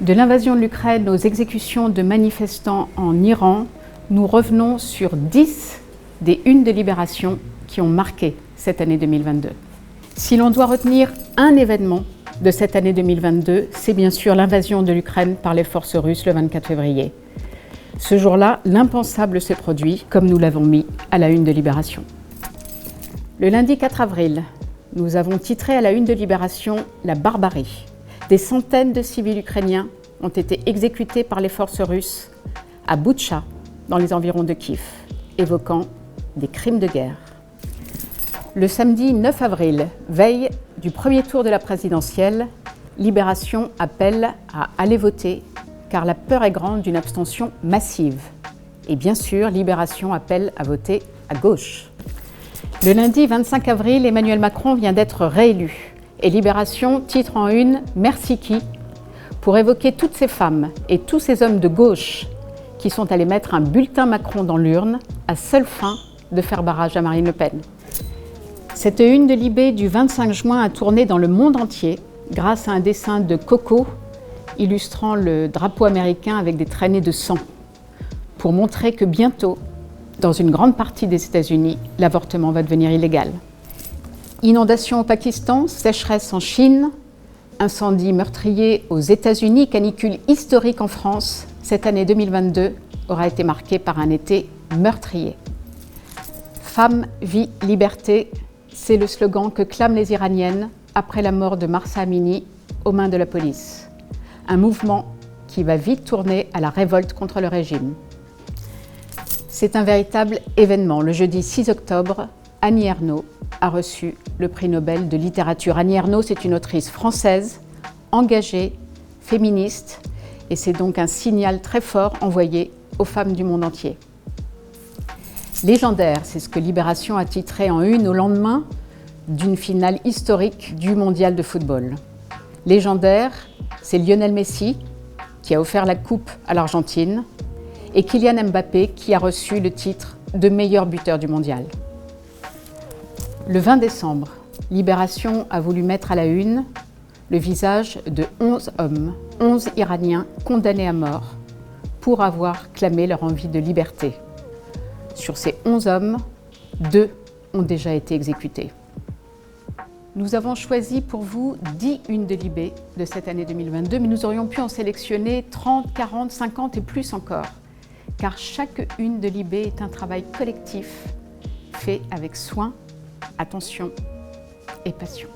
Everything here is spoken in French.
De l'invasion de l'Ukraine aux exécutions de manifestants en Iran, nous revenons sur 10 des unes de Libération qui ont marqué cette année 2022. Si l'on doit retenir un événement de cette année 2022, c'est bien sûr l'invasion de l'Ukraine par les forces russes le 24 février. Ce jour-là, l'impensable s'est produit, comme nous l'avons mis à la une de Libération. Le lundi 4 avril, nous avons titré à la une de Libération « La barbarie ». Des centaines de civils ukrainiens ont été exécutés par les forces russes à Boutcha, dans les environs de Kiev, évoquant des crimes de guerre. Le samedi 9 avril, veille du premier tour de la présidentielle, Libération appelle à aller voter car la peur est grande d'une abstention massive. Et bien sûr, Libération appelle à voter à gauche. Le lundi 25 avril, Emmanuel Macron vient d'être réélu. Et Libération titre en une « Merci qui ?» pour évoquer toutes ces femmes et tous ces hommes de gauche qui sont allés mettre un bulletin Macron dans l'urne à seule fin de faire barrage à Marine Le Pen. Cette une de Libé du 25 juin a tourné dans le monde entier grâce à un dessin de Coco illustrant le drapeau américain avec des traînées de sang pour montrer que bientôt, dans une grande partie des États-Unis, l'avortement va devenir illégal. Inondations au Pakistan, sécheresse en Chine, incendie meurtrier aux États-Unis, canicule historique en France, cette année 2022 aura été marquée par un été meurtrier. Femme, vie, liberté, c'est le slogan que clament les Iraniennes après la mort de Mahsa Amini aux mains de la police. Un mouvement qui va vite tourner à la révolte contre le régime. C'est un véritable événement. Le jeudi 6 octobre, Annie Ernaux a reçu le prix Nobel de littérature. Annie Ernaux, c'est une autrice française, engagée, féministe, et c'est donc un signal très fort envoyé aux femmes du monde entier. Légendaire, c'est ce que Libération a titré en une au lendemain d'une finale historique du mondial de football. Légendaire, c'est Lionel Messi qui a offert la coupe à l'Argentine et Kylian Mbappé qui a reçu le titre de meilleur buteur du mondial. Le 20 décembre, Libération a voulu mettre à la une le visage de 11 hommes, 11 Iraniens condamnés à mort pour avoir clamé leur envie de liberté. Sur ces 11 hommes, 2 ont déjà été exécutés. Nous avons choisi pour vous 10 unes de Libé de cette année 2022, mais nous aurions pu en sélectionner 30, 40, 50 et plus encore, car chaque une de Libé est un travail collectif fait avec soin, attention et passion.